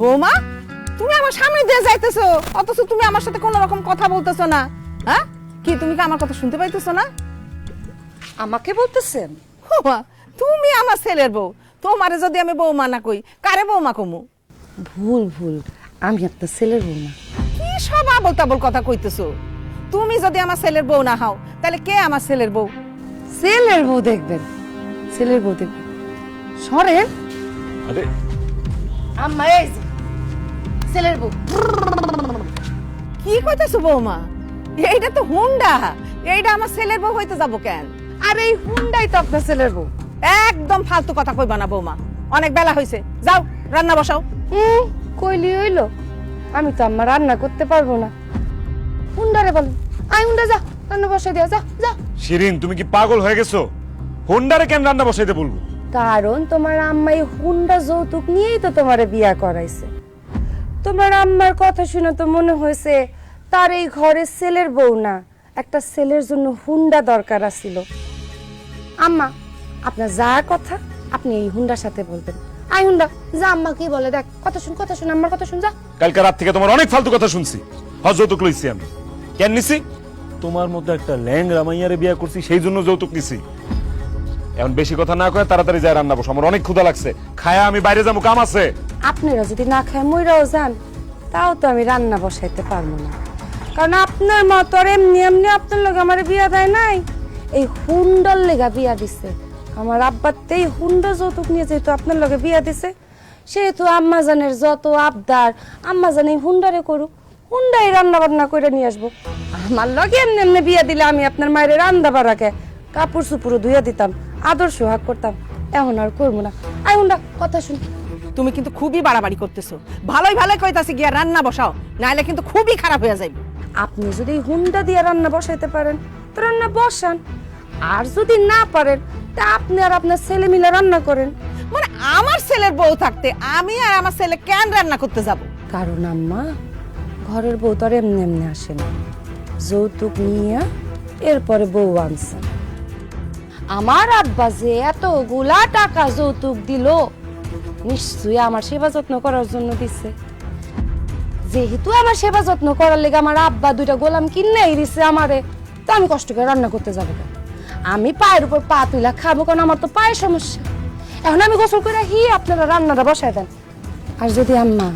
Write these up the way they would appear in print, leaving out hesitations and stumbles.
বৌমা, তুমি আমার সামনে দিয়ে যাইতেছো, অথচ তুমি আমার সাথে কোনো রকম কথা বলতেছো না। হ্যাঁ, কি তুমি কি আমার কথা শুনতে পাইতেছো না? আমাকে বলতেছেন? বৌমা, তুমি আমার ছেলের বউ, তোমারে যদি আমি বৌমা না কই, কারে বৌমা কমু? ভুল ভুল, আমি আপনার ছেলের বউ না। কি সব আবল তাবল কথা কইতেছো? তুমি যদি আমার ছেলের বউ না হও, তাহলে কে আমার ছেলের বউ? ছেলের বউ দেখবেন, ছেলের বউ দেখবেন। সরেন। আরে আম্মা, এই যে ছেলের বউ। কি কইতেছো বৌমা? এইটা তো হুন্ডা, এইটা আমার ছেলের বউ হইতে যাবো কেন? আর এই হুন্ডাই তো আপনার ছেলের বউ। একদম ফালতু কথা কইবা না বৌমা, অনেক বেলা হইছে, যাও রান্না বসাও। কইলি হইলো? আমি তো আম্মা রান্না করতে পারবো না। হুন্ডারে বলেন, আই হুন্ডা যা রান্না বসাই দিয়া, যা যা। শিরিন, তুমি কি পাগল হয়ে গেছো? হোন্ডারে কেন রান্না বসাইতে বলবো? কারণ তোমার আম্মা এই হুন্ডা যৌতুক নিয়েই তো তোমারে বিয়া করাইছে। তোমার আম্মার কথা শুনে তো মনে হয়েছে তার এই ঘরে ছেলের বউ না, একটা ছেলের জন্য হুন্ডা দরকার আছিল। আম্মা, আপনার যা কথা আপনি এই হুন্ডার সাথে বলবেন। আই হুন্ডা যা, আম্মা কি বলে দেখ, কথা শুন, আম্মার কথা শুন, যা। কালকে রাত থেকে তোমার অনেক ফালতু কথা শুনছি। যৌতুক লইছি আমি। কেন নিছি? তোমার মধ্যে একটা ল্যাংড়া মাইয়ারে বিয়ে করছি, সেই জন্য যৌতুক নিছি। এখন বেশি কথা না কয়ে তাড়াতাড়ি যায় রান্না বসো, আমার অনেক ক্ষুধা লাগছে। খায়া আমি বাইরে যাবো, কাম আছে। আপনারা যদি না খায় মইরাও যান, তাও তো আমি রান্না বসাইতে পারবো না। কারণ আপনার মা তো আর এমনি এমনি আপনার লোক আমার বিয়া দেয় নাই, এই হুন্ডার লেগা বিয়া দিছে। আমার আব্বাতেই হুন্ডা যৌতুক নিয়ে যেহেতু আপনার লগে বিয়া দিছে, সেহেতু আম্মাজানের যত আবদার, আম্মাজান এই হুন্ডারে করুক, হুন্ডাই রান্না বান্না করে নিয়ে আসবো। আমার লগে এমনি এমনি বিয়া দিলে আমি আপনার মায়ের রান্না বাড়াকে কাপড় চুপুরও ধুইয়া দিতাম, আদর সোহাগ করতাম। এখন আর করবো না। আই হুন্ডা কথা শুন। তুমি কিন্তু খুবই বাড়াবাড়ি করতেছো। ভালোই ভালোই কইতাছি গিয়া রান্না বসাও, নাইলে কিন্তু খুবই খারাপ হয়ে যাবে। আপনি যদি হুন্ডা দিয়ে রান্না বসাইতে পারেন তো রান্না বসান, আর যদি না পারেন তা আপনি আর আপনার ছেলে মিলে রান্না করেন। মানে আমার ছেলের বউ থাকতে আমি আর আমার ছেলে কেন রান্না করতে যাব? কারণ আম্মা, ঘরের বউ তো আর এমনি এমনি আসে না, যৌতুক নিয়ে এরপরে বউ আনছেন। আমার আব্বা যে এতগুলা টাকা যৌতুক দিল, নিশ্চয়ই আমার সেবা যত্ন করার জন্য দিছে। যেহেতু আমার সেবা যত্ন করার লেগে আমার আব্বা দুইটা গোলাম কিনেই দিছে আমারে, তো আমি কষ্ট করে রান্না করতে যাবো কেন? আমি পায়ের উপর পা তুইলা খাবো, কারণ আমার তো পায়ের সমস্যা। এখন আমি গোসল করে আপনারা রান্নাটা বসায় দেন। আর যদি আম্মা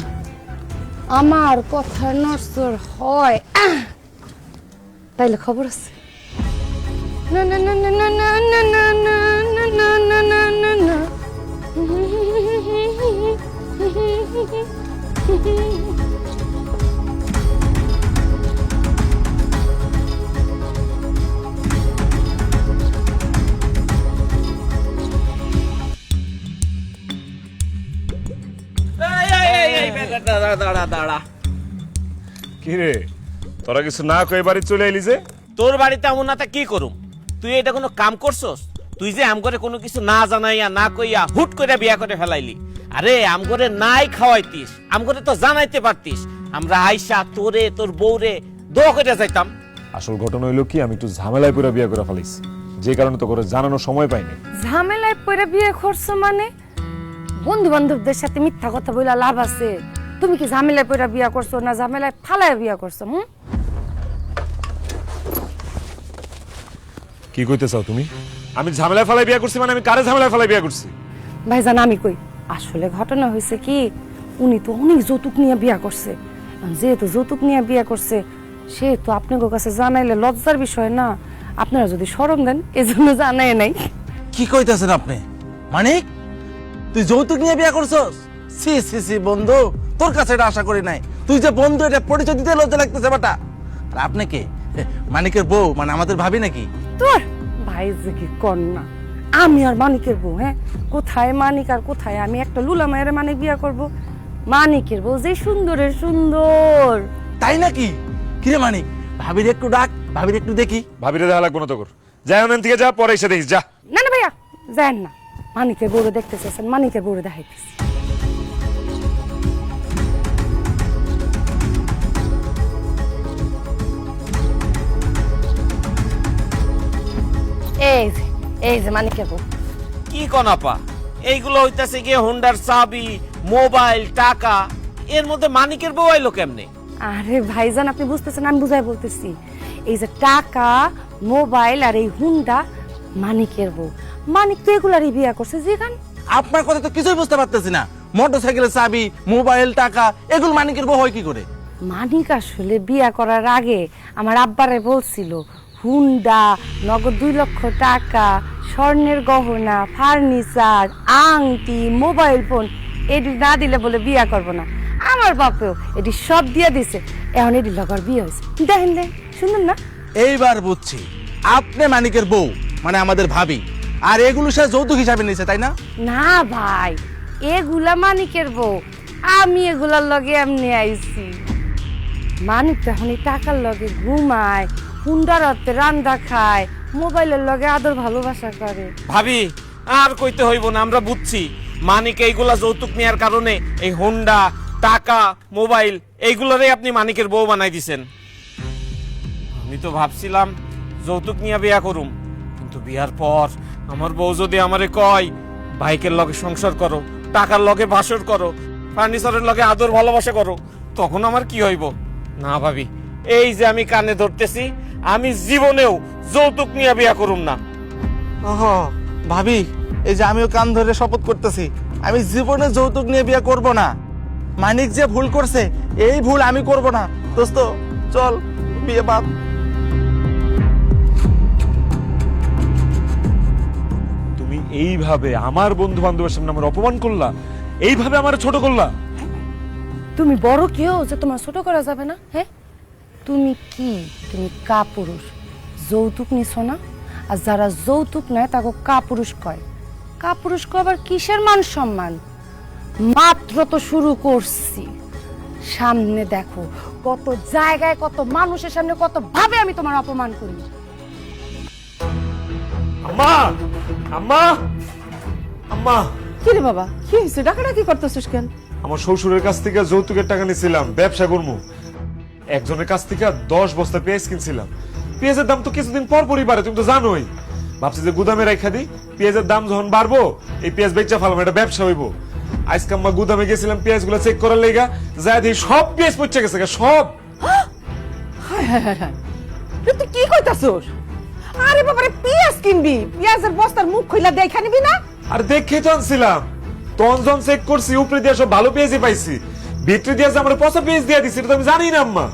আমার কথা নড়চড় হয়, তাইলে খবর আছে। না না না না না না না না না না না না না না। দাঁড়া। কি রে, তোরা কিছু না কয়ে বাড়ি চলে এলি যে? তোর বাড়িতে এমন না তা কি করুম? তুই এটা কোনো কাম করছস? তুই যে আমগরে কোনো কিছু না জানাইয়া না কইয়া হুট করে বিয়া করে ফেলাইলি। আরে আমগরে নাই খাওয়াইতিস, আমগরে তো জানাইতে পারতিস। আমরা আইসা তোরে তোর বউরে দোয়া করে যাইতাম। আসল ঘটনা হইলো কি, আমি একটু ঝামেলায় পুরো বিয়ে করে ফেলাইছি, যে কারণে তো করে জানানোর সময় পাইনি। ঝামেলায় পড়ে বিয়ে করছো মানে? বন্ধু বান্ধবদের সাথে মিথ্যা কথা বইলা লাভ আছে? তুমি কি ঝামেলায় পড়ে বিয়ে করছো না ঝামেলায় ফালায় বিয়ে করছো? কি কইতে চাও তুমি? আমি ঝামেলায় ফেলাই বিয়ে করছি মানে আমি কারে ঝামেলায় ফেলাই বিয়ে করছি? ভাইজান আমি কই, আসলে ঘটনা হয়েছে কি, উনি তো অনেক যৌতুক নিয়ে বিয়ে করছে। যেহেতু যৌতুক নিয়ে বিয়ে করছে, সেহেতু আপনাদের কাছে জানাইলে লজ্জার বিষয় না। আপনারা যদি শরম দেন, এজন্য জানাই নাই। কি কইতাছেন আপনি? মানিক, তুই যৌতুক নিয়ে বিয়ে করছস? সি সি সি বন্ধু, তোর কাছে এটা আশা করি নাই। তুই যে বন্ধু, এটা পরিচয় দিতে লজ্জা লাগতেছে বেটা। আর আপনি কে? মানিকের বউ মানে আমাদের ভাবি নাকি? তোর ভাই যে কি কন্যা, আমি আর মানিকের বউ? হ্যাঁ, কোথায় মানিক আর কোথায় আমি? একটা লুলা মায়ের মানিক বিয়ে করব? মানিকের বউ যে সুন্দরের সুন্দর। তাই নাকি? কিরে মানিক, ভাবির একটু ডাক, ভাবির একটু দেখি। ভাবিরে দেখা লাগবো না তোর, যাই ওখান থেকে যা, পরে এসে দেখিস, যা। না না ভাইয়া, যান না। মানিকের বউরে দেখতে চাইছেন, মানিকের বউরে দেখাইতেছি। এই যে মানিকের বউ। কি কনাপা? এইগুলো হইতাছে গিয়ে হোন্ডার চাবি, মোবাইল, টাকা। এর মধ্যে মানিকের বউ আইলো কেমনে? আরে ভাইজান, আপনি বুঝতেছেন, আমি বুঝাই বলতেছি। এই যে টাকা, মোবাইল আর এই হুন্ডা মানিকের বউ। মানিক তো এগুলারই বিয়া করছে যেখান। আপনার কথা তো কিছুই বুঝতে পারতেছি না। মোটরসাইকেলের চাবি, মোবাইল, টাকা এগুলো মানিকের বউ হয় কি করে? মানিক আসলে বিয়া করার আগে আমার আব্বারে বলছিল হুন্ডা, নগদ 2 লক্ষ টাকা, স্বর্ণের গহনা, ফার্নিচার, আংটি, মোবাইল ফোন এটি না দিলে বলে বিয়া করব না। আমার বাপেও এটি সব দিয়া দিছে, এখন এটি লগর বিয়ে হয়েছে। দেখেন দেখ, শুনুন না। এইবার বুঝছি, আপনি মানিকের বউ মানে আমাদের ভাবি, আর এগুলো সে যৌতুক হিসাবে নিয়েছে, তাই না? না ভাই, এগুলা মানিকের বউ, আমি এগুলার লগে এমনি আইছি। মানিক তো এখন এই টাকার লগে ঘুমায়, হুন্ডার হাতে রান্দা খায়, মোবাইলের লগে আদর ভালোবাসা করে। ভাবি আর কইতে হইব না, আমরা বুঝছি মানিক এইগুলা যৌতুক নেওয়ার কারণে এই হোন্ডা, টাকা, মোবাইল এইগুলোরে আপনি মানিকের বউ বানাই দিছেন। আমি তো ভাবছিলাম যৌতুক নিয়ে বিয়া করুম, কিন্তু বিয়ার পর আমার বউ যদি আমারে কয় বাইকের লগে সংসার করো, টাকার লগে বাসর করো, ফার্নিচারের লগে আদর ভালোবাসা করো, তখন আমার কি হইব? না ভাবি, এই যে আমি কানে ধরতেছি, আমি জীবনেও যৌতুক নিয়ে বিয়া করুম না। ওহো ভাবি, এই যে আমিও কান ধরে শপথ করতেছি, আমি জীবনে যৌতুক নিয়ে বিয়ে করব না। মানিক যে ভুল করছে, এই ভুল আমি করব না। দোস্ত চল, বিয়ে বাদ। তুমি এইভাবে আমার বন্ধু বান্ধবের সামনে আমার অপমান করলা, এইভাবে আমার ছোট করলা। তুমি বড় কেউ যে তোমার ছোট করা যাবে না? হ্যাঁ, তুমি কি, তুমি কাপুরুষ, যৌতুক নিছ না? আর যারা যৌতুক নেয় তাকে কাপুরুষ কয়। কাপুরুষ আবার কিসের মান সম্মান? মাত্র তো শুরু করছি, সামনে দেখো কত জায়গায়, কত মানুষের সামনে, কত ভাবে আমি তোমার অপমান করি। আম্মা, আম্মা, আম্মা। কি রে বাবা, কি হয়েছে? ডাকাডাকি করতেছিস কেন? আমার শ্বশুরের কাছ থেকে যৌতুকের টাকা নিয়েছিলাম, ব্যবসা করবো। একজনের কাছ থেকে 10 বস্তা পেঁয়াজ কিনছিলাম। পেঁয়াজের দাম তো কিছুদিন পর পরই বাড়ে, তুমি তো জানোই। ভাবছি যে গুদামে রাখা দিই, পেঁয়াজের দাম যখন বাড়বো এই পেঁয়াজ বেচা ফেলাম, এটা ব্যবসা হইব। আজকে আম্মা গুদামে গেছিলাম পেঁয়াজ গুলো চেক করার লেগা, যা দেখি সব পেঁয়াজ পচে গেছে, সব। হায় হায় হায় হায়, তুই কি কইতাছস? আরে বাবারে, পেঁয়াজ কিনবি, পেঁয়াজের বস্তার মুখ খুইলা দেখা নিবি না? আর দেখে তো আনছিলাম, তখন যখন চেক করছি উপরে দিয়ে সব ভালো পেঁয়াজই পাইছি, ভিতরে দিয়ে যে আমার পচা পেঁয়াজ দিয়ে দিচ্ছি, এটা তো আমি জানি না আম্মা।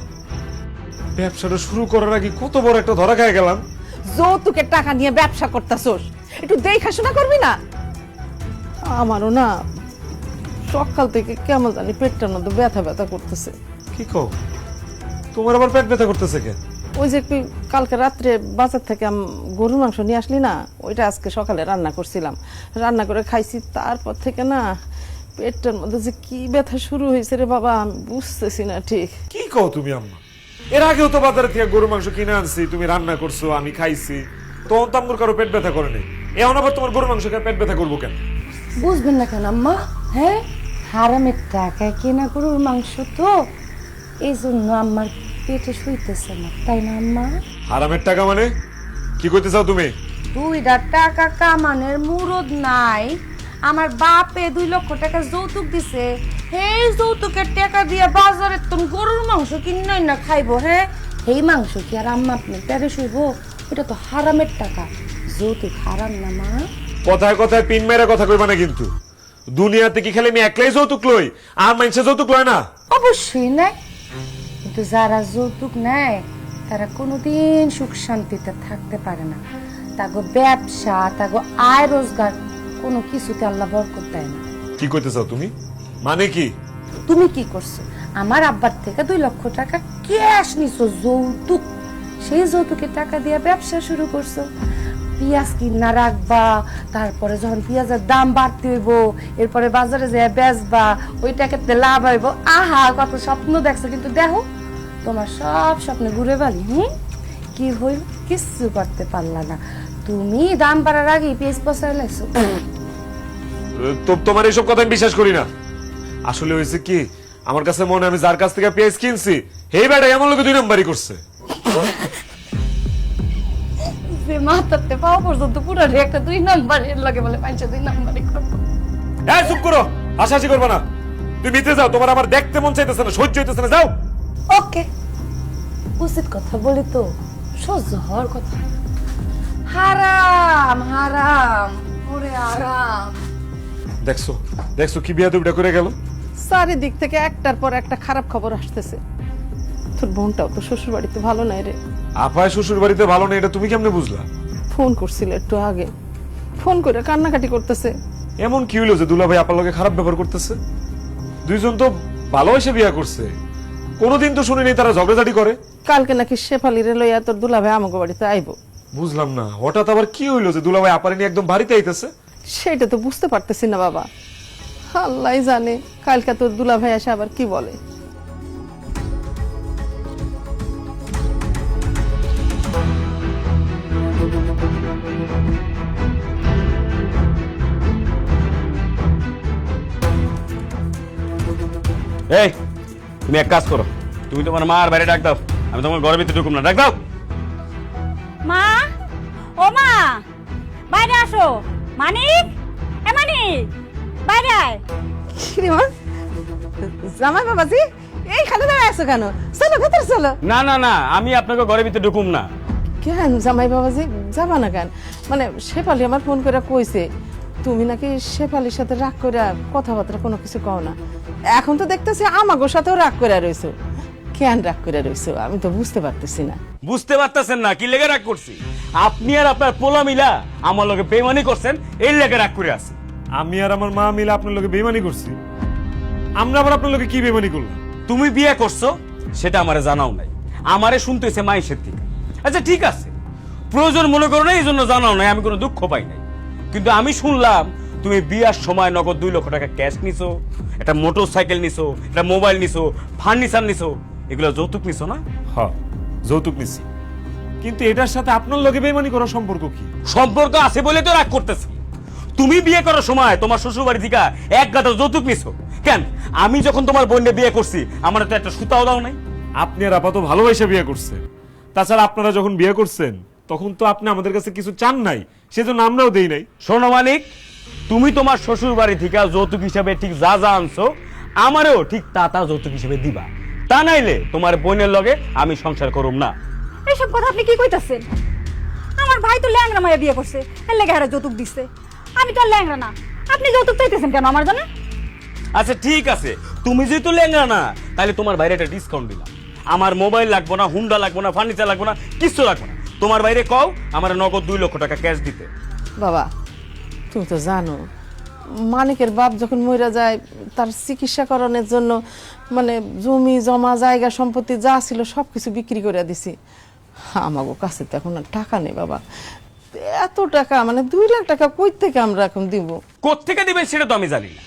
ব্যবসাটা শুরু করার আগে কত বড় একটা ধরা খাই গেলাম। যৌতুকের টাকা নিয়ে ব্যবসা করতেছস, একটু দেখাশোনা করবি না? আমারও না সকাল থেকে কেমন জানি পেটটার মধ্যে ব্যথা ব্যথা করতেছে। কি কও, তোমার আবার পেট ব্যথা করতেছে কেন? ওই যে কালকে রাত্রে বাজার থেকে গরুর মাংস নিয়ে আসলি না, ওইটা আজকে সকালে রান্না করছিলাম, রান্না করে খাইছি। তারপর থেকে না পেটটার মধ্যে যে কি ব্যথা শুরু হয়েছে রে বাবা, আমি বুঝতেছি না ঠিক। কি কও তুমি আম্মা? এর আগেও তো বাজারে থেকে গরু মাংস কিনে আনছি, তুমি রান্না করছো, আমি খাইছি, তখন তো আমার কারো পেট ব্যথা করে নেই। এখন আবার তোমার গরু মাংস খেয়ে পেট ব্যথা করবো কেন? বুঝবেন না কেন আম্মা? হ্যাঁ, হারামের টাকায় কেনা গরুর মাংস তো, এই জন্য আমার পেটে শুইতেছে না, তাই না আম্মা? হারামের টাকা মানে কি করতে চাও তুমি? 2 টাকা কামানের মুরদ নাই। আমার বাপে 2 লক্ষ টাকা যৌতুক দিছে, এই যৌতুকের টাকা দিয়ে বাজারে তুমি গরুর মাংস কিনাই না খাইবো। হ্যাঁ, এই মাংস কি আর আম্মা আপনার পেটে শুইব? এটা তো হারামের টাকা, যৌতুক হারাম না মা। কথায় কথায় পিন মেরা কথা কইবা না কিন্তু। দুনিয়াতে কি খালি আমি একলাই যৌতুক লই, আর মানুষে যৌতুক লয় না? অবশ্যই নেয়, কিন্তু যারা যৌতুক নেয় তারা কোনোদিন সুখ শান্তিতে থাকতে পারে না। তাগো ব্যবসা, তাগো আয় রোজগার কোনো কিছুতে আল্লাহ বরকত দেয় না। কি কইতে চাও তুমি? মানে কি? তুমি কি করছো? আমার আব্বার থেকে 2 লক্ষ টাকা ক্যাশ নিছো যৌতুক, সেই যৌতুকের টাকা দিয়ে ব্যবসা শুরু করছো। পেঁয়াজ কিনা রাখবা, তারপরে যখন পেঁয়াজের দাম বাড়তে হইব, এরপরে বাজারে যেয়ে বেচবা, ওই টাকাতে লাভ হইব। আহা, কত স্বপ্ন দেখছো, কিন্তু দেখো তোমার সব স্বপ্নে ঘুরে বালি। কি হইল? কিচ্ছু করতে পারলা না। তুমি দাম বাড়ার আগে পেঁয়াজ পচাই লাইছো। তোমার এইসব কথা আমি বিশ্বাস করি না। আসলে হয়েছে কি, আমার কাছে মনে হয় আমি যার কাছ থেকে পেঁয়াজ কিনছি এই বেটা এমন লোকে 2 নম্বরই করছে। যে মাথাতে পাওয়া পর্যন্ত পুরো একটা 2 নম্বরের লাগে বলে 2 নম্বরই করবো। এই চুপ করো, হাসাহাসি করবে না। তুমি ভিতরে যাও, তোমার আমার দেখতে মন চাইতেছে না, সহ্য হইতেছে না, যাও। ওকে, উচিত কথা বলি তো সহ্য হওয়ার কথা না। হারাম হারাম, ওরে আরাম। দেখছো দেখছো কি বিয়া দুইটা করে গেল। চারিদিক থেকে একটার পর একটা খারাপ খবর আসতেছে। তোর বোনটাও তো শ্বশুর বাড়িতে ভালো নাই রে। আপায় শ্বশুর বাড়িতে ভালো নেই, এটা তুমি কেমনে বুঝলা? ফোন করছিল একটু আগে, ফোন করে কান্নাকাটি করতেছে। এমন কি হইলো যে দুলাভাই আপার লগে খারাপ ব্যবহার করতেছে? দুইজন তো ভালোবাসে বিয়া করছে, কোনোদিন তো শুনিনি তারা ঝগড়াঝাটি করে। কালকে নাকি শেফালিরে লইয়া তোর দুলাভাই আমাকে বাড়িতে আইবো। বুঝলাম না হঠাৎ আবার কি হইলো যে দুলাভাই আপারে নিয়ে একদম বাড়িতে আইতেছে। সেটা তো বুঝতে পারতেছি না বাবা, আল্লাহ জানে কালকে তোর দুলাভাই আসে আবার কি বলে। এই তুমি এক কাজ করো, তুমি তোমার মার বাইরে ডাক দাও, আমি তোমার ঘরের ভিতরে ঢুকুম না, ডাক দাও। মা, ও মা, বাইরে আসো। মানিক, এ মানিক, বাইরে আয়। কিরে মা, জামাই বাবাজি এইখানে দাঁড়ায় আছো কেন? চলো ভেতর চলো। না না না, আমি আপনাকে ঘরের ভিতরে ঢুকুম না। কেন জামাই বাবাজি যাবা না কেন? মানে শেফালি আমার ফোন করে কইছে তুমি নাকি শেফালির সাথে রাগ করে কথাবার্তা কোনো কিছু কও না। এখন তো দেখতেছি আমাগোর সাথেও রাগ করে রইছো। কেন রাগ করে রইছো আমি তো বুঝতে পারতেছি না। বুঝতে পারতেছেন না কি লেগে রাগ করছি? আপনি আর আপনার পোলা মিলা আমার লগে বেইমানি করছেন, এই লেগে রাগ করে আছে। আমি আর আমার মা মিলে আপনার লগে বেইমানি করছি? আমরা আবার আপনার লগে কি বেইমানি করলাম? তুমি বিয়ে করছো সেটা আমারে জানাও নাই, আমারে শুনতেছে মাইশের থেকে। আচ্ছা ঠিক আছে, প্রয়োজন মনে করো না এই জন্য জানাও নাই, আমি কোনো দুঃখ পাই নাই। কিন্তু আমি শুনলাম তুমি বিয়ার সময় নগদ 2 লক্ষ টাকা ক্যাশ নিছো, একটা মোটর সাইকেল নিছো, একটা মোবাইল নিছো, ফার্নিচার নিছো, এগুলো যৌতুক নিছো না? হ্যাঁ যৌতুক নিছি, কিন্তু এটার সাথে আপনার লগে বেইমানি করার সম্পর্ক কি? সম্পর্ক আছে বলে তো রাগ করতেছি। তুমি বিয়ে করার সময় তোমার শ্বশুর বাড়ি থেকে 1 গাদা যৌতুক নিছো কেন? আমি যখন তোমার বোনকে বিয়ে করছি আমার তো একটা সুতাও দাও নাই। আপনি আর আপাতত ভালোবাসা বিয়ে করছেন, তাছাড়া আপনারা যখন বিয়ে করছেন তখন তো আপনি আমাদের কাছে কিছু চান নাই, সেজন্য আমরাও দেই নাই। শোনো মানিক, তুমি তোমার শ্বশুর বাড়ি থেকে যৌতুক হিসাবে ঠিক যা যা আনছো আমারও ঠিক তা যৌতুক হিসেবে দিবা, তা নাইলে তোমার বোনের লগে আমি সংসার করুম না। এইসব কথা আপনি কি কইতাছেন? আমার ভাই তো ল্যাংড়া মায়া বিয়ে করছে, এর লেগে হারা যৌতুক দিচ্ছে। আমি তো আর ল্যাংড়া না, আপনি যৌতুক চাইতেছেন কেন আমার জন্য? আচ্ছা ঠিক আছে, তুমি যেহেতু লেঙ্গা না তাহলে তোমার বাইরে একটা ডিসকাউন্ট দিলাম। আমার মোবাইল লাগবো না, হুন্ডা লাগবো না, ফার্নিচার লাগবো না, কিছু লাগবো না। তোমার বাইরে কও আমার নগদ 2 লক্ষ টাকা ক্যাশ দিতে। বাবা তুমি তো জানো মানিকের বাপ যখন মইরা যায় তার চিকিৎসা করানোর জন্য মানে জমি জমা জায়গা সম্পত্তি যা ছিল সবকিছু বিক্রি করে দিছি। আমাগো কাছে তো এখন আর টাকা নেই বাবা, এত টাকা মানে 2 লাখ টাকা কই থেকে আমরা এখন দিব? কোত্থেকে দিবেন সেটা তো আমি জানি না।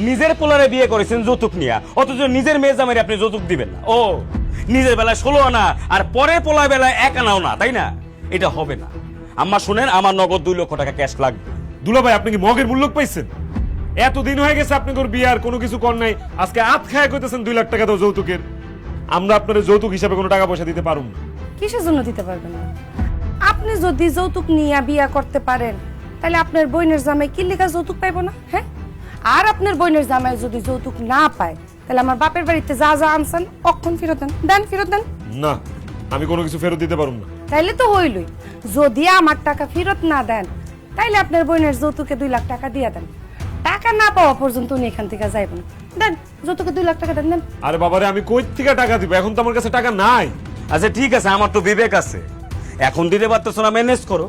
নিজের পোলারে বিয়ে করেছেন যৌতুক নিয়া, অথচ নিজের মেয়ে জামাইরে আপনি যৌতুক দিবেন না। ও নিজের বেলায় 16 আনা আর পরের পোলার বেলায় 1 আনাও না, তাই না? এটা হবে না। আম্মা শুনেন, আমার নগদ 2 লক্ষ টাকা ক্যাশ লাগবে। দুলাভাই আপনি কি মগের মূল্য পাইছেন? এতদিন হয়ে গেছে আপনি তোর বিয়ার কোনো কিছু কর নাই, আজকে আত খায় কইতেছেন 2 লাখ টাকা দাও যৌতুকের। আমরা আপনার যৌতুক হিসাবে কোনো টাকা পয়সা দিতে পারুম না। কিসের জন্য দিতে পারবেন না? আপনি যদি যৌতুক নিয়ে বিয়া করতে পারেন তাহলে আপনার বোনের জামাই কি লেখা যৌতুক পাইব না? হ্যাঁ, আর আপনার বোনের জামাই যদি যৌতুক না পায় তাহলে আমার বাপের বাড়িতে যা যা আনছেন অক্ষণ ফেরত দেন, দেন ফেরত দেন। না আমি কোনো কিছু ফেরত দিতে পারুম না। তাইলে তো হইলই, যদি আমার টাকা ফেরত না দেন তাইলে আপনার বোনের যৌতুকে 2 লাখ টাকা দিয়ে দেন। টাকা না পাওয়া পর্যন্ত উনি এখান থেকে যাইব না। দেন যৌতুকে 2 লাখ টাকা দেন, দেন। আরে বাবারে আমি কই থেকে টাকা দিব? এখন তো আমার কাছে টাকা নাই। আচ্ছা ঠিক আছে, আমার তো বিবেক আছে, এখন দিতে পারতেছো না, ম্যানেজ করো।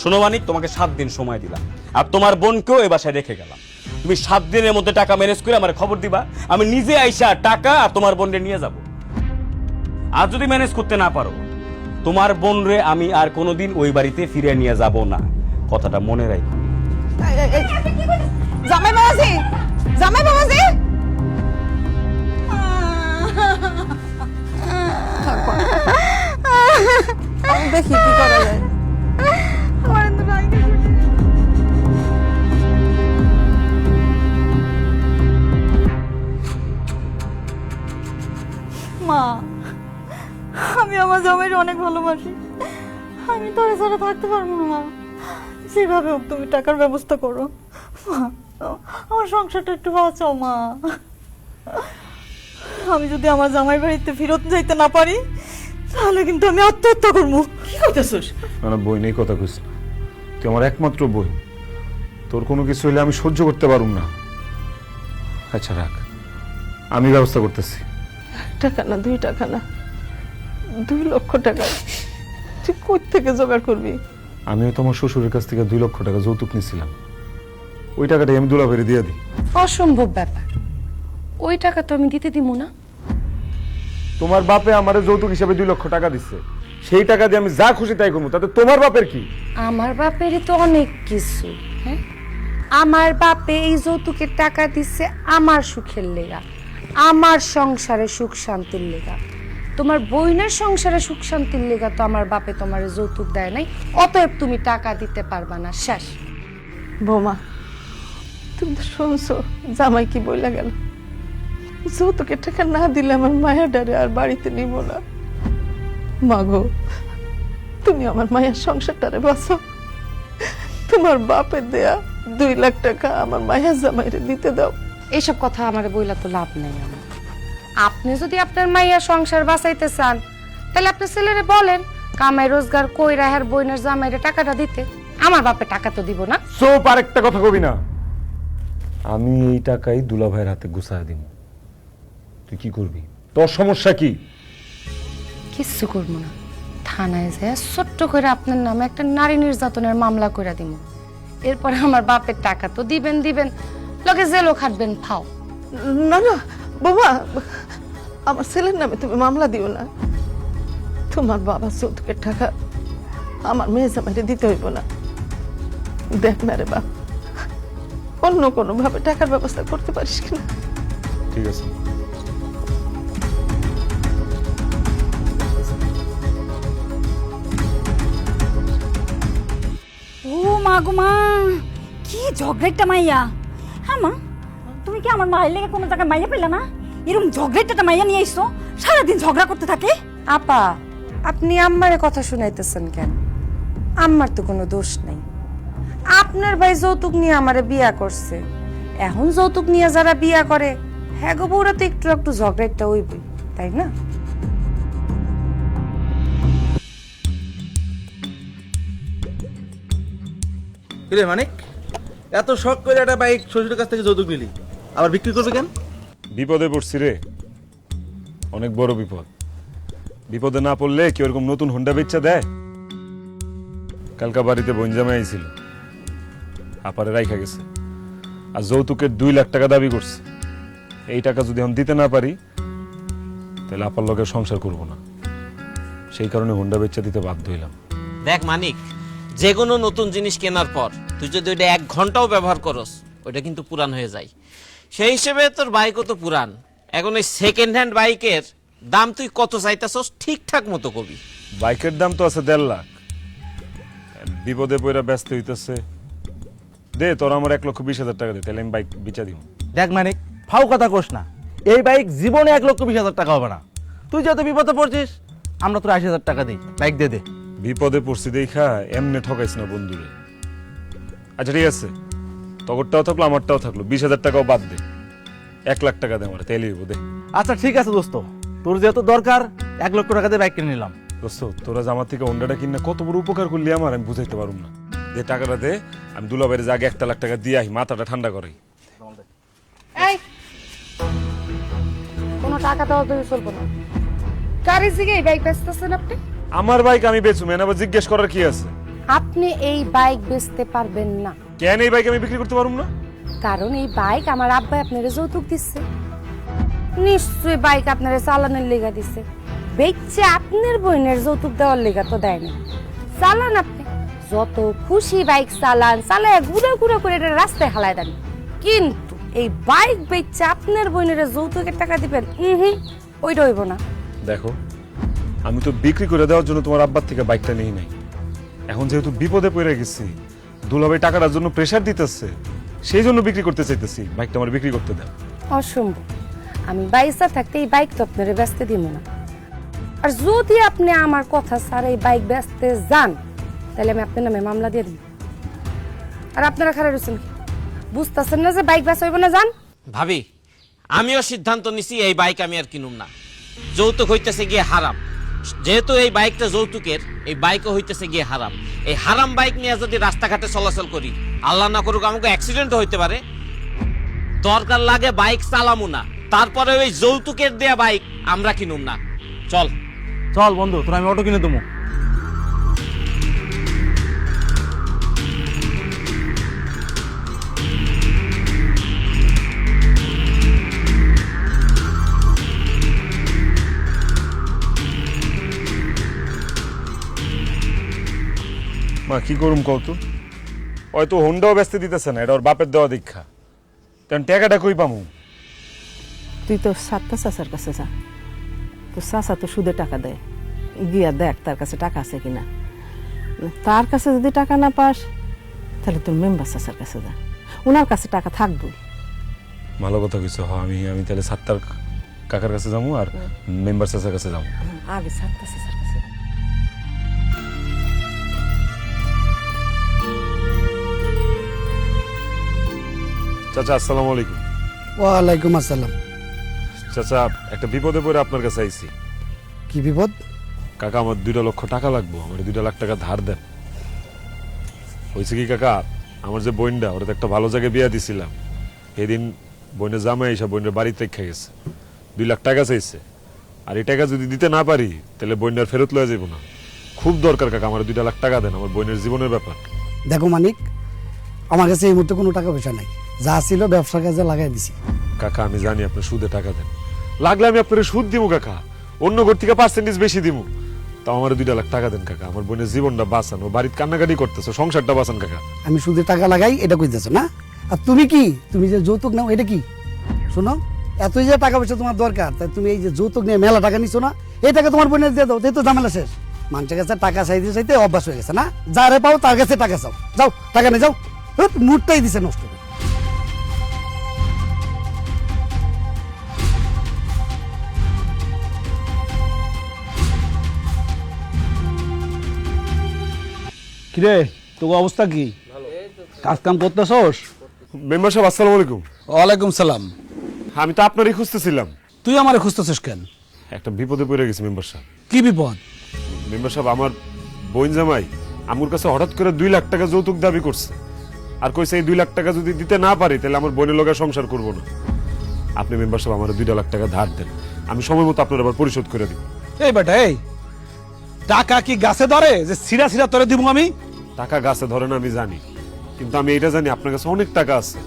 শোনো মানিক, তোমাকে 7 দিন সময় দিলাম, আর তোমার বোনকেও এ বাসায় রেখে গেলাম। তুমি 7 দিনের মধ্যে টাকা ম্যানেজ করে আমার খবর দিবা, আমি নিজে আইসা টাকা আর তোমার বোনরে নিয়ে যাব। আর যদি ম্যানেজ করতে না পারো, তোমার বোনরে আমি আর কোনোদিন ওই বাড়িতে ফিরে নিয়ে যাব না, কথাটা মনে রাখো। জামাই বাবাজি, জামাই বাবাজি, আমি দেখি কি করা যায়। মা, আমি আমার জামাইকে অনেক ভালোবাসি, আমি তোর ছাড়া থাকতে পারবো না মা। যেভাবে হোক তুমি টাকার ব্যবস্থা করো। মা আমার সংসারটা একটু বাঁচাও মা। আমি যদি আমার জামাই বাড়িতে ফেরত যাইতে না পারি তাহলে কিন্তু আমি আত্মহত্যা করবো। কি কইতেছস? না বই নেই কথা কইস না। তুই আমার একমাত্র বই, তোর কোনো কিছু হইলে আমি সহ্য করতে পারুম না। আচ্ছা রাখ, আমি ব্যবস্থা করতেছি। 1 টাকা না 2 টাকা না, 2 লক্ষ টাকা তুই কই থেকে জোগাড় করবি? আমিও তোমার শ্বশুরের কাছ থেকে 2 লক্ষ টাকা যৌতুক নিয়েছিলাম, ওই টাকাটাই আমি দুলাভাইরে দিয়ে দিই। অসম্ভব ব্যাপার, ওই টাকা তো আমি দিতে দিব না। তোমার বাপে আমারে যৌতুক হিসাবে 2 লক্ষ টাকা দিচ্ছে, সেই টাকা দিয়ে আমি যা খুশি তাই করবো, তাতে তোমার বাপের কি? আমার বাপেরই তো অনেক কিছু। হ্যাঁ, আমার বাপে এই যৌতুকের টাকা দিচ্ছে আমার সুখের লেগা, আমার সংসারে সুখ শান্তির লেগা। তোমার বোনের সংসারে সুখ শান্তির লেগা তো আমার বাপে তোমার যৌতুক দেয় নাই, অতএব তুমি টাকা দিতে পারবা না, শেষ। বৌমা, তুমি তো শুনছো জামাই কি বইলা গেল, যৌতুকের টাকা না দিলে আমার মায়া ডারে আর বাড়িতে নিব না। মাগো, তুমি আমার মায়ের সংসারটারে বাঁচাও। তোমার বাপের দেয়া 2 লাখ টাকা আমার মায়ের জামাইরে দিতে দাও। এইসব কথা আমার বইলা তো লাভ নেই আমার। আপনি যদি আপনার মাইয়া সংসার বাঁচাইতে চান তাহলে আপনার ছেলেরে বলেন কামাই রোজগার কইরা হের বইনের জামাইরে টাকাটা দিতে। আমার বাপে টাকা তো দিব না। চুপ, আরেকটা কথা কবি না। আমি এই টাকাই দুলাভাইয়ের হাতে গুছায় দিব। তুই কি করবি? তোর সমস্যা কি? কিচ্ছু করবো না, থানায় যায় ছোট্ট করে আপনার নামে একটা নারী নির্যাতনের মামলা করে দিব। এরপরে আমার বাপের টাকা তো দিবেন দিবেন, লগে জেলও খাটবেন, ফাও। না না বাবা, আমার ছেলের নামে তুমি মামলা দিও না। তোমার বাবা যৌতুকের টাকা আমার মেয়ে জামাইরে দিতে হইব না। দেখ না রে বাপ, অন্য কোনো ভাবে টাকার ব্যবস্থা করতে পারিস কিনা। ঠিক আছে। ও মা গো মা, কি ঝগড়াটা মাইয়া। হ্যাঁ মা, তুমি কি আমার মায়ের লেগে কোনো জায়গায় মাইয়া পেলে না? এরকম ঝগড়াটা মাইয়া নিয়ে আইসো, সারাদিন ঝগড়া করতে থাকে। আপা, আপনি আম্মারে কথা শুনাইতেছেন কেন? আম্মার তো কোনো দোষ নাই। আপনার ভাই যৌতুক নিয়ে আমারে বিয়া করছে, এখন যৌতুক নিয়ে যারা বিয়া করে হ্যাঁ গো বউরা তো একটু একটু ঝগড়াটা হইবই, তাই না? কিরে মানিক, এত শখ করে একটা বাইক শ্বশুরের কাছ থেকে যৌতুক নিলি, আবার বিক্রি করবে কেন? বিপদে পড়ছি রে, অনেক বড় বিপদ। বিপদে না পড়লে কি ওরকম নতুন হোন্ডা বেচা দেয়? কালকা বাড়িতে বনজামে আইছিল, আপারে রাইখা গেছে, আর যৌতুকের 2 লাখ টাকা দাবি করছে। এই টাকা যদি আমি দিতে না পারি তাহলে আপার লগে সংসার করব না। সেই কারণে হোন্ডা বেচা দিতে বাধ্য হইলাম। দেখ মানিক, যে কোনো নতুন জিনিস কেনার পর তুই যদি ওইটা 1 ঘন্টাও ব্যবহার করস, ওইটা কিন্তু পুরান হয়ে যায়। সেই হিসেবে তোর বাইকও তো পুরান। এখন এই সেকেন্ড হ্যান্ড বাইকের দাম তুই কত চাইতেছস ঠিকঠাক মতো কবি। বাইকের দাম তো আছে 1.5 লাখ। বিপদে পড়া ব্যস্ত হইতেছে, দে তোর আমার 1,20,000 টাকা দে, তাহলে আমি বাইক বেচা দিব। দেখ মানিক, ফাও কথা কোস না, এই বাইক জীবনে 1,20,000 টাকা হবে না। তুই যত বিপদে পড়ছিস, আমরা তোর 80,000 টাকা দিই, বাইক দে দে। বিপদে পড়ছি দেখা এমনি ঠকাইছ না বন্ধুরে। আচ্ছা ঠিক আছে, তগরটাও থাকলো আমারটাও থাকলো, 20,000 টাকাও বাদ দে, 1 লাখ টাকা দে আমার, তাইলে হইব, দে। আচ্ছা ঠিক আছে দোস্ত, তোর যেহেতু দরকার 1 লক্ষ টাকা দিয়ে বাইক কিনে নিলাম। দোস্ত, তোরা যে আমার থেকে হোন্ডাটা কিনা কত বড় উপকার করলি আমার, আমি বুঝাইতে পারুম না। দে টাকাটা দে, আমি দুলাভাইয়ের যে আগে 1 লাখ টাকা দিয়ে আহি, মাথাটা ঠান্ডা করাই। এই, কোনো টাকা দেওয়া তো চলবো না। গাড়ি জিগে এই বাইক বেচতেছেন আপনি? আমার বাইক আমি বেচুম, এনে আবার জিজ্ঞেস করার কি আছে? আপনি এই বাইক বেচতে পারবেন না। কেন এই বাইক আমি বিক্রি করতে পারুম না? কারণ এই বাইক আমার আব্বা আপনারে যৌতুক দিচ্ছে। নিশ্চয়ই বাইক আপনারে চালানোর লেগা দিচ্ছে, বেচছে আপনার বোনের যৌতুক দেওয়ার লেগা তো দেয় না। চালান আপনি যত খুশি বাইক চালান, চালায় ঘুরে ঘুরে করে এটা রাস্তায় হালায় দেন, কিন্তু এই বাইক বেচছে আপনার বোনের যৌতুকের টাকা দিবেন, ওইটা হইব না। দেখো, আমি তো বিক্রি করে দেওয়ার জন্য তোমার আব্বার থেকে বাইকটা নেই নাই। এখন যেহেতু বিপদে পড়ে গেছি, দুলাভাই টাকাটার জন্য প্রেসার দিতেছে, সেই জন্য বিক্রি করতে চাইতেছি। বাইকটা আমার বিক্রি করতে দাও। অসম্ভব, আমি বাইসা থাকতে এই বাইক তো আপনারে বেচতে দিব না। আর যদি আপনি আমার কথা ছাড়া এই বাইক বেচতে যান, তাহলে আমি আপনার নামে মামলা দিয়ে দিব। আর আপনারা খারাপ রয়েছেন কি? বুঝতেছেন না যে বাইক বাস হইব না যান? ভাবি আমিও সিদ্ধান্ত নিছি এই বাইক আমি আর কিনুম না। যৌতুক হইতেছে গিয়ে হারাম। যেহেতু এই বাইকটা যৌতুকের, এই বাইকও হইতেছে গিয়ে হারাম। এই হারাম বাইক নিয়ে যদি রাস্তাঘাটে চলাচল করি, আল্লাহ না করুক আমাকে অ্যাক্সিডেন্ট হইতে পারে। দরকার লাগে বাইক চালামু না, তারপরে ওই যৌতুকের দেয়া বাইক আমরা কিনুম না। চল চল বন্ধু, তোর আমি অটো কিনে দেবো। মা কি করুম কত, হয়তো হোন্ডাও ব্যস্ত দিতেছে না, এটা ওর বাপের দেওয়া দীক্ষা। তেমন টাকাটা কই পামু? তুই তো সাতটা চাচার কাছে যা, তো চাচা তো সুদে টাকা দেয়, গিয়া দেখ তার কাছে টাকা আছে কিনা। তার কাছে যদি টাকা না পাস তাহলে তোর মেম্বার চাচার কাছে যা, ওনার কাছে টাকা থাকবো। ভালো কথা কিছু হ, আমি তাহলে সাত্তার কাকার কাছে যাবো আর মেম্বার চাচার কাছে যাবো। আগে সাতটা চাচার কাছে। চাচা আসসালামু আলাইকুম। ওয়ালাইকুম আসসালাম। চাচা একটা বিপদে পড়ে আপনার কাছে আইছি। কি বিপদ? কাকা আমার 2 লক্ষ টাকা লাগবো, আমার 2 লাখ টাকা ধার দেন। হয়েছে কি কাকা, আমার যে বোনটা ওরা তো একটা ভালো জায়গায় বিয়া দিছিলাম, সেদিন বোনের জামাই এসে বোনের বাড়িতে রেখে গেছে, 2 লাখ টাকা চাইছে। আর এই টাকা যদি দিতে না পারি তাহলে বোনের ফেরত লয়ে যাবো না। খুব দরকার কাকা, আমার 2 লাখ টাকা দেন, আমার বোনের জীবনের ব্যাপার। দেখো মানিক, আমার কাছে এই মুহূর্তে কোনো টাকা পয়সা নাই, যা ছিল ব্যবসার কাজে লাগাই দিছি। কাকা আমি জানি আপনি সুদে টাকা দেন, লাগলে আমি আপনার সুদ দিব কাকা, অন্য ঘর থেকে পার্সেন্টেজ বেশি দিব। তাও আমার 2 লাখ টাকা দেন কাকা, আমার বোনের জীবনটা বাঁচান, ও বাড়িতে কান্নাকাটি করতেছে, সংসারটা বাঁচান কাকা। আমি সুদে টাকা লাগাই এটা কইতেছো না? আর তুমি কি, তুমি যে যৌতুক নাও এটা কি? শোনো, এতই যে টাকা পয়সা তোমার দরকার, তাই তুমি এই যে যৌতুক নিয়ে মেলা টাকা নিছো না, এই টাকা তোমার বোনের দিয়ে দাও, তাই তো ঝামেলা শেষ। মানুষের কাছে টাকা চাইতে চাইতে অভ্যাস হয়ে গেছে না, যারে পাও তার কাছে টাকা চাও, যাও টাকা নিয়ে যাও। মুডটাই দিছে নষ্ট করে। কিরে, তোর অবস্থা কি? কাজ কাম করতেছস? মেম্বার সাহেব আসসালামু আলাইকুম। ওয়ালাইকুম সালাম। আমি তো আপনারই খুঁজতেছিলাম। তুই আমারে খুঁজতেছিস কেন? একটা বিপদে পড়ে গেছি মেম্বার সাহেব। কি বিপদ? মেম্বার সাহেব আমার বোন জামাই আমার কাছে হঠাৎ করে 2 লাখ টাকা যৌতুক দাবি করছে, আর কইছে এই 2 লাখ টাকা যদি দিতে না পারি তাহলে আমার বোনের লগে সংসার করব না। আপনি মেম্বার সাহেব আমার 2 লাখ টাকা ধার দেন, আমি সময় মতো আপনার আবার পরিশোধ করে দিব। এই বেটা, এই টাকা কি গাছে ধরে যে সিরা সিরা তোরে দিব আমি? টাকা গাছে ধরে না আমি জানি, কিন্তু আমি এটা জানি আপনার কাছে অনেক টাকা আছে।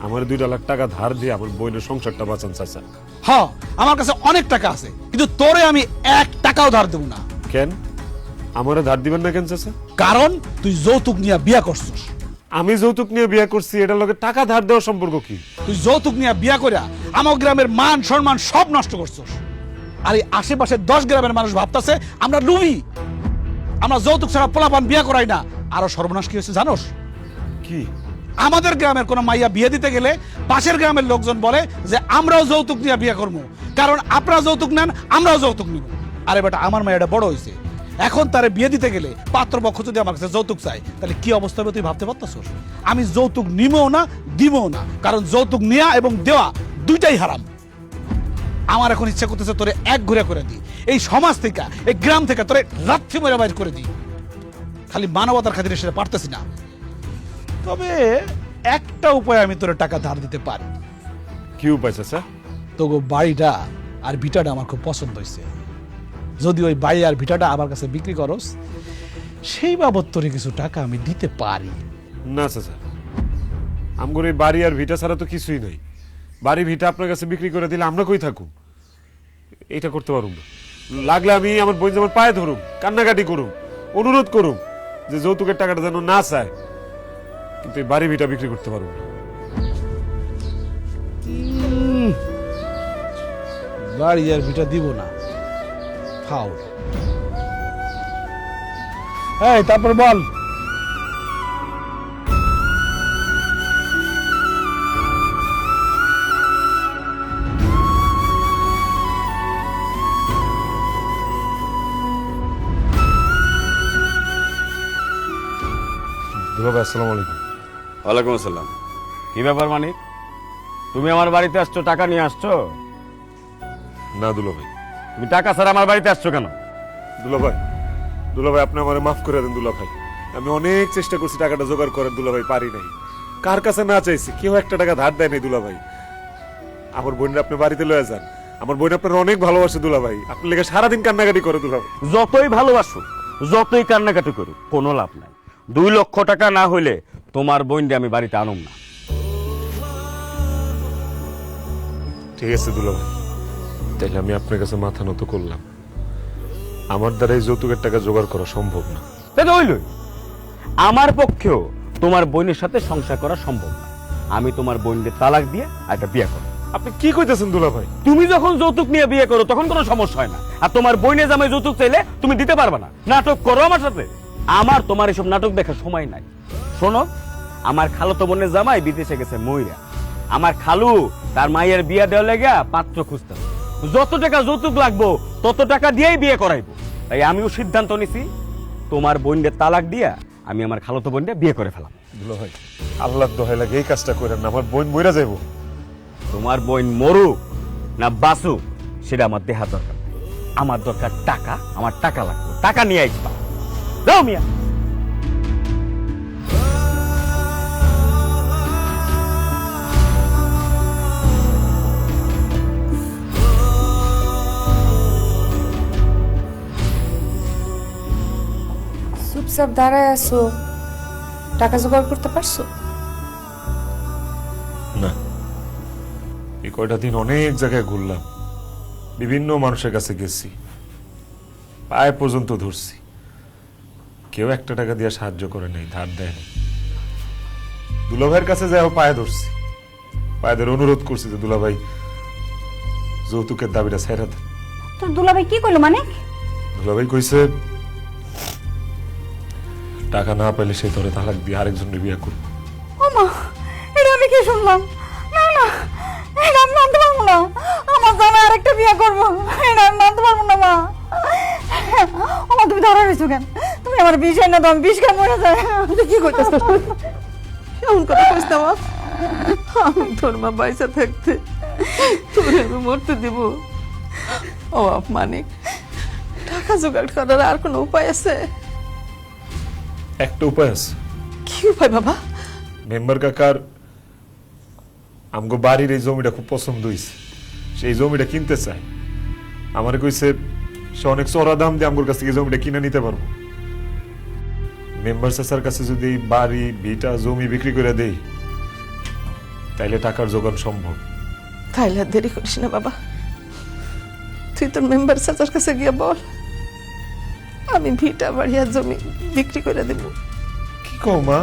আমার 2 লাখ টাকা ধার দিয়ে আমার বোনের সংসারটা বাঁচান চাচা। হ্যাঁ, আমার কাছে অনেক টাকা আছে, কিন্তু তোরে আমি 1 টাকাও ধার দেব না। কেন আমারে ধার দিবেন না কেন চাচা? কারণ তুই যৌতুক নিয়ে বিয়া করছিস। আমি যৌতুক নিয়ে বিয়ে করছি, এটার লগে টাকা ধার দেওয়ার সম্পর্ক কি? তুই যৌতুক নিয়ে বিয়া করিয়া আমার গ্রামের মান সম্মান সব নষ্ট করছিস। আর এই আশেপাশে 10 গ্রামের মানুষ ভাবতেছে আমরা লুবি, আমরা যৌতুক ছাড়া পোলাপান বিয়া করাই না। আরো সর্বনাশ কি হয়েছে জানোস? কি? আমাদের গ্রামের কোন মাইয়া বিয়ে দিতে গেলে পাশের গ্রামের লোকজন বলে যে আমরাও যৌতুক নিয়ে বিয়ে করবো, কারণ আপনারা যৌতুক নেন আমরাও যৌতুক নিব। আরে বেটা, আমার মাইয়াটা বড় হয়েছে, এখন তারে বিয়ে দিতে গেলে পাত্রপক্ষ যদি আমার কাছে যৌতুক চাই তাহলে কি অবস্থা হবে তুই ভাবতে পারতেছস? আমি যৌতুক নিবও না দিবও না, কারণ যৌতুক নেওয়া এবং দেওয়া দুইটাই হারাম। আমার এখন ইচ্ছা করতেছে তোরে এক ঘুরে করে দিই, এই সমাজ থেকে এই গ্রাম থেকে তোরে লাথি মেরে বাইর করে দিই। খালি মানবতার খাতিরে সেটা পারতেছি না। তবে একটা উপায় আমি তোরে টাকা ধার দিতে পারি। কি উপায় চাচা? তোগো বাড়িটা আর ভিটাটা আমার খুব পছন্দ হয়েছে, যদি ওই বাড়ি আর ভিটাটা আমার কাছে বিক্রি করস সেই বাবদ তোরে কিছু টাকা আমি দিতে পারি। না চাচা, আমগর এই বাড়ি আর ভিটা ছাড়া তো কিছুই নাই। বাড়ি ভিটা আপনার কাছে বিক্রি করে দিলে আমরা কই থাকুম? এটা করতে পারুম না। লাগলে আমি আমার বোন জামার পায়ে ধরুম, কান্নাকাটি করুম, অনুরোধ করুম যে যৌতুকের টাকাটা যেন না চায়, কিন্তু এই বাড়ি ভিটা বিক্রি করতে পারুম না। বাড়ি আর ভিটা দিব না, ফাউল। এই তারপর বল। দুলা ভাই আসসালামু আলাইকুম। ওয়ালাইকুম আসসালাম। কি ব্যাপার মানিক, তুমি আমার বাড়িতে আসছো, টাকা নিয়ে আসছো? না দুলাভাই। তুমি টাকা ছাড়া আমার বাড়িতে আসছো কেন? দুলাভাই, দুলাভাই আপনি আমারে মাফ করে দেন দুলাভাই। আমি অনেক চেষ্টা করছি টাকাটা জোগাড় করার দুলাভাই, পারি নাই। কার কাছে না চাইছি, কেউ একটা টাকা ধার দেয় নাই দুলাভাই। আমার বোনের আপনি বাড়িতে লয়ে যান, আমার বোন আপনার অনেক ভালোবাসে দুলাভাই, আপনার লেগে সারাদিন কান্নাকাটি করে দুলাভাই। যতই ভালোবাসো, যতই কান্নাকাটি করো, কোনো লাভ নাই। 2 লক্ষ টাকা না হইলে তোমার বোনকে আমি বাড়িতে আনুম না। ঠিক আছে দুলাভাই, তাইলে আমি আপনার কাছে মাথা নত করলাম। আমার দ্বারা এই যৌতুকের টাকা জোগাড় করা সম্ভব না। তাই তো হইলই, আমার পক্ষেও তোমার বোনের সাথে সংসার করা সম্ভব না। আমি তোমার বোনকে তালাক দিয়ে একটা বিয়ে করো। আপনি কি কইতেছেন দুলাভাই? তুমি যখন যৌতুক নিয়ে বিয়ে করো তখন কোনো সমস্যা হয় না, আর তোমার বোনে জামাই যৌতুক চাইলে তুমি দিতে পারবে না। নাটক করো আমার সাথে। আমার তোমার এসব নাটক দেখার সময় নাই। শোনো, আমার খালাতো বোনের জামাই বিদেশে গেছে মইরা। আমার খালু তার মায়ের বিয়ে দেওয়া লেগে পাত্র খুঁজতে, যত টাকা যৌতুক লাগবো তত টাকা দিয়েই বিয়ে করাইবো। তাই আমিও সিদ্ধান্ত নিছি, তোমার বোনকে তালাক দিয়া আমি আমার খালাতো বোনকে বিয়ে করে ফেলাম। দুলাভাই আল্লাহর দোহাই লাগে এই কাজটা করেন না, আমার বোন মইরা যাইবো। তোমার বোন মরুক না বাসুক সেটা আমার দেহা দরকার। আমার দরকার টাকা, আমার টাকা লাগবে, টাকা নিয়ে আসবা। যাও মিয়া। চুপচাপ দাঁড়ায় আছো, টাকা জোগাড় করতে পারছো? না, এই কয়টা দিন অনেক জায়গায় ঘুরলাম, বিভিন্ন মানুষের কাছে গেছি, পায়ে পর্যন্ত ধরছি, কেউ একটা টাকা দিয়ে সাহায্য করে নাই, ধার দেয় নাই। দুলাভাইয়ের কাছে যাই পায়ে ধরছি, পায়েদের অনুরোধ করছি যে দুলাভাই যৌতুকের দাবিটা ছেড়ে দেন। তোর দুলাভাই কি কইলো মানিক? দুলাভাই কইছে টাকা না পেলে সে তোরে তালাক দিয়ে আরেকজনের বিয়ে করবো। ও মা, এটা আমি কি শুনলাম? না না, এটা আমি মানতে পারবো না। আমার জামাই আরেকটা বিয়ে করবো, এটা আমি মানতে পারবো না মা। ও মা, তুমি ধরা রয়েছো কেন? তুমি আমার বিষ এনে দাও, আমি বিষ খাই মরে যায়। তুই কি করতেছ? এমন কথা কইস না মা। আমি তোর মা বাইসা থাকতে তোরে আমি মরতে দিব? ও বাপ মানিক, টাকা জোগাড় করার আর কোনো উপায় আছে? একটা উপায় আছে। কি উপায় বাবা? মেম্বার কাকার আমগো বাড়ির এই জমিটা খুব পছন্দ হয়েছে, সেই জমিটা কিনতে চায়। আমার কইছে সে অনেক চড়া দাম দিয়ে আমগোর কাছ থেকে জমিটা কিনে নিতে পারবো। মেম্বার চাচার কাছে যদি এই বাড়ি ভিটা জমি বিক্রি করে দেই তাইলে টাকার জোগান সম্ভব। তাইলে আর দেরি করিস না বাবা, তুই তোর মেম্বার চাচার কাছে গিয়ে বল আমি ভিটা বাড়ি আর জমি বিক্রি করে দেব। কি কও মা?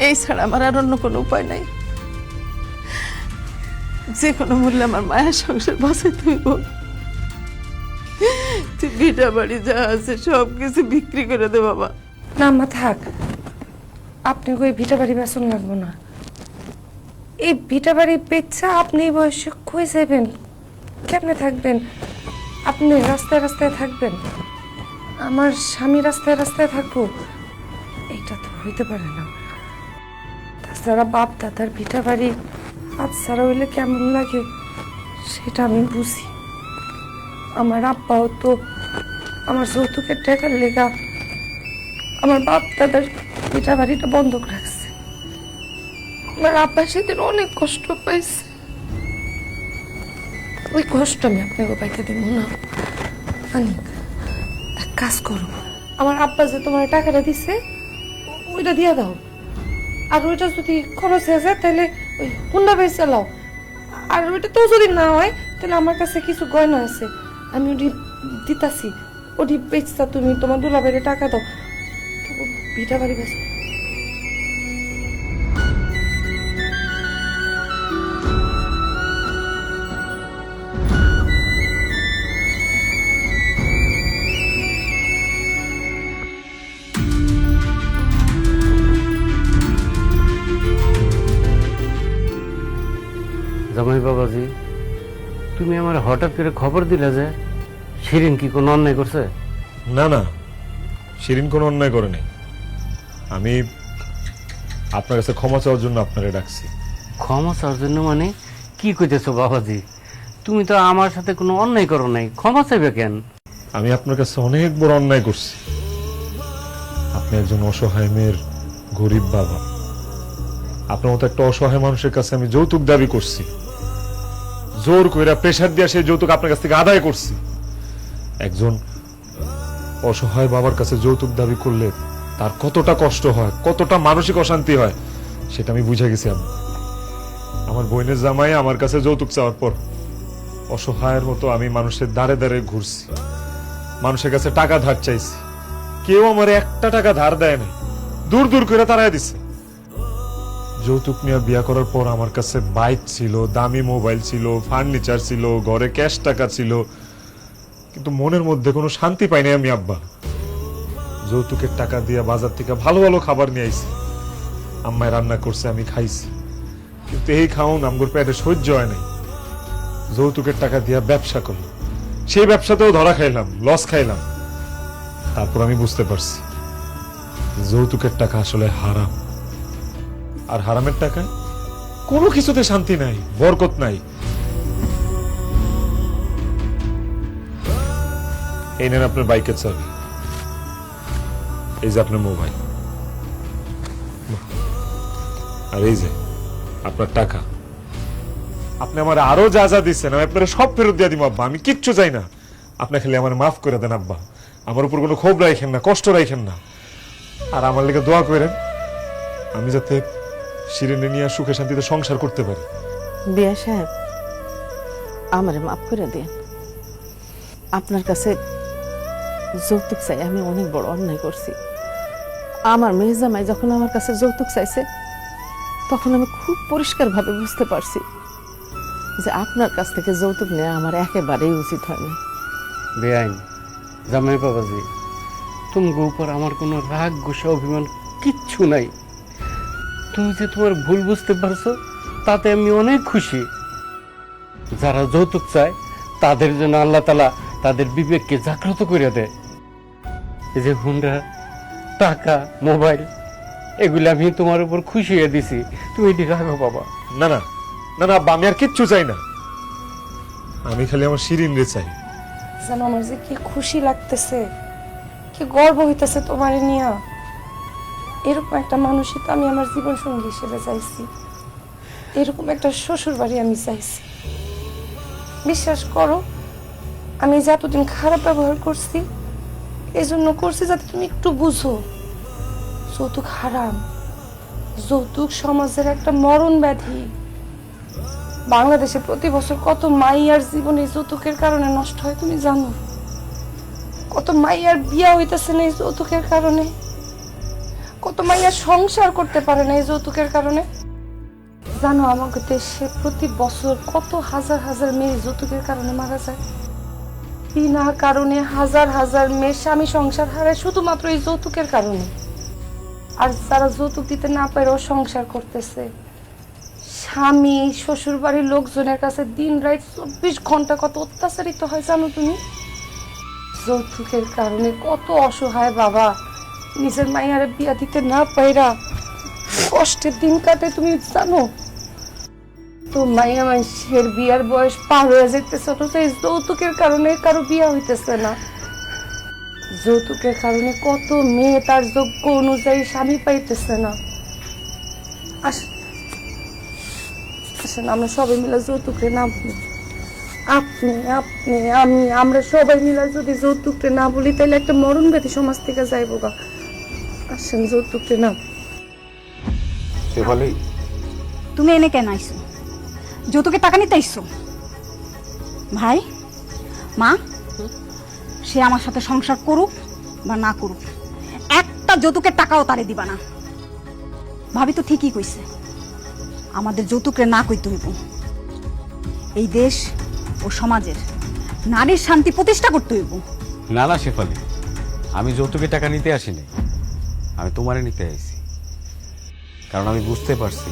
এই ছাড়া আমার আর অন্য কোনো উপায় নাই। যে কোনো মূল্যে আমার মায়ের সংসার বাঁচাই তুই বল। তুই ভিটা বাড়ি যা আছে সব কিছু বিক্রি করে দে বাবা। না মা থাক, আপনি ওই ভিটা বাড়ি বেসন লাগবো না। এই ভিটা বাড়ি বেচা আপনি এই বয়সে কই যাবেন? কেমনে থাকবেন? আপনি রাস্তায় রাস্তায় থাকবেন, আমার স্বামী রাস্তায় রাস্তায় থাকবো? এটা তো হইতে পারে না। তাছাড়া বাপ দাদার ভিটা বাড়ি আজ ছাড়া হইলে কেমন লাগে সেটা আমি বুঝি। আমার আব্বাও তো আমার যৌতুকের টাকার লেগা আমার বাপ দাদার ভিটা বাড়িটা বন্ধক রাখছে। আমার আব্বা সেদিন অনেক কষ্ট পাইছে, ওই কষ্ট আমি আপনাকে পাইতে দেব না। আমি এক কাজ করো, আমার আব্বা যে তোমার টাকাটা দিছে ওইটা দিয়ে দাও, আর ওইটা যদি খরচ হয়ে যায় তাহলে ওই হুন্ডা বেচ চালাও। আর ওইটা তো যদি না হয় তাহলে আমার কাছে কিছু গয়না আছে, আমি ওটি দিতাছি, ওটি বেচতা তুমি তোমার দুলাভাইরে টাকা দাও, ভিটা বাড়ি বেচ। জামাই বাবাজি, তুমি আমার হঠাৎ করে খবর দিলে যে শিরিন কি কোনো অন্যায় করছে? না না, শিরিন কোনো অন্যায় করে নাই। আমি আপনার কাছে ক্ষমা চাওয়ার জন্য আপনারে ডাকছি। ক্ষমা চাওয়ার জন্য মানে কি কইতেছো বাবাজি? তুমি তো আমার সাথে কোনো অন্যায় করো নাই, ক্ষমা চাইবে কেন? আমি আপনার কাছে অনেক বড় অন্যায় করছি। আপনি একজন অসহায় মেয়ের গরিব বাবা, আপনার মতো একটা অসহায় মানুষের কাছে আমি যৌতুক দাবি করছি, জোর কইরা প্রেসার দিয়ে সেই যৌতুক আপনার কাছ থেকে আদায় করছি। একজন অসহায় বাবার কাছে যৌতুক দাবি করলে তার কতটা কষ্ট হয়, কতটা মানসিক অশান্তি হয়, সেটা আমি বুঝে গেছি। আমার বোনের জামাই আমার কাছে যৌতুক চাওয়ার পর অসহায়ের মতো আমি মানুষের দ্বারে দ্বারে ঘুরছি, মানুষের কাছে টাকা ধার চাইছি, কেউ আমার একটা টাকা ধার দেয় নাই, দূর দূর করে তাড়াই দিছে। যৌতুক নিয়ে বিয়া করার পর আমার কাছে বাইক ছিল, দামি মোবাইল ছিল, ফার্নিচার ছিল, ঘরে ক্যাশ টাকা ছিল, কিন্তু মনের মধ্যে কোনো শান্তি পাইনি আমি আব্বা। যৌতুকের টাকা দিয়ে বাজার থেকে ভালো ভালো খাবার নিয়ে আইছি, আম্মায় রান্না করছে, আমি খাইছি, কিন্তু এই খাওন আমগোর পেটে সহ্য হয় নাই। যৌতুকের টাকা দিয়ে ব্যবসা করলাম, সেই ব্যবসাতেও ধরা খাইলাম, লস খাইলাম। তারপর আমি বুঝতে পারছি যৌতুকের টাকা আসলে হারাম, আর হারামের টাকায় কোনো কিছুতে শান্তি নাই, বরকত নাই। এই নেন আপনার বাইকের চাবি, এই যে আপনার মোবাইল, আর এই যে আপনার টাকা। আপনি আমার আরো যা যা দিচ্ছেন আমি আপনার সব ফেরত দিয়ে দিব আব্বা, আমি কিচ্ছু চাই না। আপনি খালি আমার মাফ করে দেন আব্বা, আমার উপর কোনো ক্ষোভ রাখেন না, কষ্ট রাখেন না, আর আমার লেগে দোয়া করেন আমি যাতে শিরিনে নিয়ে সুখে শান্তিতে সংসার করতে পারি। বিয়া সাহেব, আমারে মাফ করে দেন। আপনার কাছে যৌতুক চাই আমি অনেক বড় অন্যায় করছি। আমার মেয়ে জামাই যখন আমার কাছে যৌতুক চাইছে তখন আমি খুব পরিষ্কারভাবে বুঝতে পারছি যে আপনার কাছ থেকে যৌতুক নেওয়া আমার একেবারেই উচিত হয়নি। বেআইন জামাই বাবাজি, তুমি উপর আমার কোনো রাগ গোসা অভিমান কিচ্ছু নাই। তুমি যে তোমার ভুল বুঝতে পারছো তাতে আমি অনেক খুশি। যারা যৌতুক চায় তাদের জন্য আল্লাহ তাআলা তাদের বিবেককে জাগ্রত করে দেয়। এই যে হুন্ডা, টাকা, মোবাইল, এগুলো আমি তোমার উপর খুশি হয়ে দিছি, তুমি এটি রাখো বাবা। না না না না আব্বা, আমি আর কিচ্ছু চাই না, আমি খালি আমার শিরিন রে চাই। জানো আমার যে কি খুশি লাগতেছে, কি গর্ব হইতেছে তোমার নিয়া। এরকম একটা মানুষই তো আমি আমার জীবন সঙ্গী হিসেবে চাইছি, এরকম একটা শ্বশুর বাড়ি আমি চাইছি। বিশ্বাস করো, আমি যে এতদিন খারাপ ব্যবহার করছি এই জন্য করছি যাতে তুমি একটু বুঝো যৌতুক হারাম, যৌতুক সমাজের একটা মরণ ব্যাধি। বাংলাদেশে প্রতি বছর কত মাইয়ার জীবন এই যৌতুকের কারণে নষ্ট হয় তুমি জানো? কত মাইয়ার বিয়া হইতেছে না এই যৌতুকের কারণে, কত মাইয়ার সংসার করতে পারে না এই যৌতুকের কারণে। জানো আমাকে দেশে প্রতি বছর কত হাজার হাজার মেয়ে যৌতুকের কারণে মারা যায়। বিনা কারণে হাজার হাজার মেয়ে স্বামী সংসার হারায় শুধুমাত্র এই যৌতুকের কারণে। আর যারা যৌতুক দিতে না পারেও সংসার করতেছে, স্বামী শ্বশুর বাড়ির লোকজনের কাছে দিন রাত 24 ঘন্টা কত অত্যাচারিত হয় জানো তুমি? যৌতুকের কারণে কত অসহায় বাবা নিজের মাইয়ারে বিয়া দিতে না পাইরা কষ্টের দিন কাটে তুমি জানো? তো মাইয়া মানুষের বিয়ার বয়স পার হয়ে যেতেছে, অথচ এই যৌতুকের কারণে কারো বিয়া হইতেছে না। যৌতুকের কারণে কত মেয়ে তার যোগ্য অনুযায়ী স্বামী পাইতেছে না। আসেন আমরা সবাই মিলে যৌতুকরে না বলি, আপনি আপনি আমি আমরা সবাই মিলে যদি যৌতুকরে না বলি তাহলে একটা মরণ ব্যাধি সমাজ থেকে যাইবো গা। আসেন যৌতুকরে না। তুমি এনে কেন আইছো? যৌতুকের টাকা নিতে আইছো? ভাই মা, সে আমার সাথে সংসার করুক বা না করুক, একটা যৌতুকের টাকাও তারে দিবা না। ভাবি তো ঠিকই কইছে, আমাদের যৌতুকরে না কইতে হইব। এই দেশ ও সমাজের নারীর শান্তি প্রতিষ্ঠা করতে হইব। না না শেফালি, আমি যৌতুকের টাকা নিতে আসিনি, আমি তোমারে নিতে আইছি। কারণ আমি বুঝতে পারছি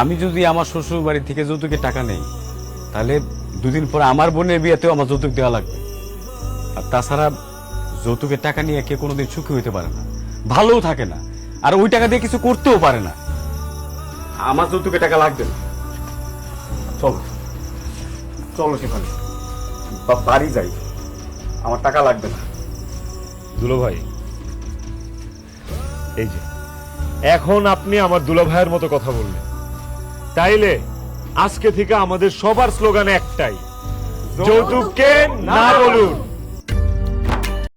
আমি যদি আমার শ্বশুর বাড়ি থেকে যৌতুকের টাকা নেই তাহলে দুদিন পরে আমার বোনের বিয়েতেও আমার যৌতুক দেওয়া লাগবে। আর তাছাড়া যৌতুকের টাকা নিয়ে কেউ কোনোদিন সুখী হইতে পারে না, ভালোও থাকে না, আর ওই টাকা দিয়ে কিছু করতেও পারে না। আমার যৌতুকে টাকা লাগবে না। চলো চলো সেখানে বাড়ি যাই, আমার টাকা লাগবে না। দুলো ভাই, এই যে এখন আপনি আমার দুলা ভাইয়ের মতো কথা বললেন, তাইলে আজকে থেকে আমাদের সবার স্লোগান একটাই, যৌতুককে না বলুন।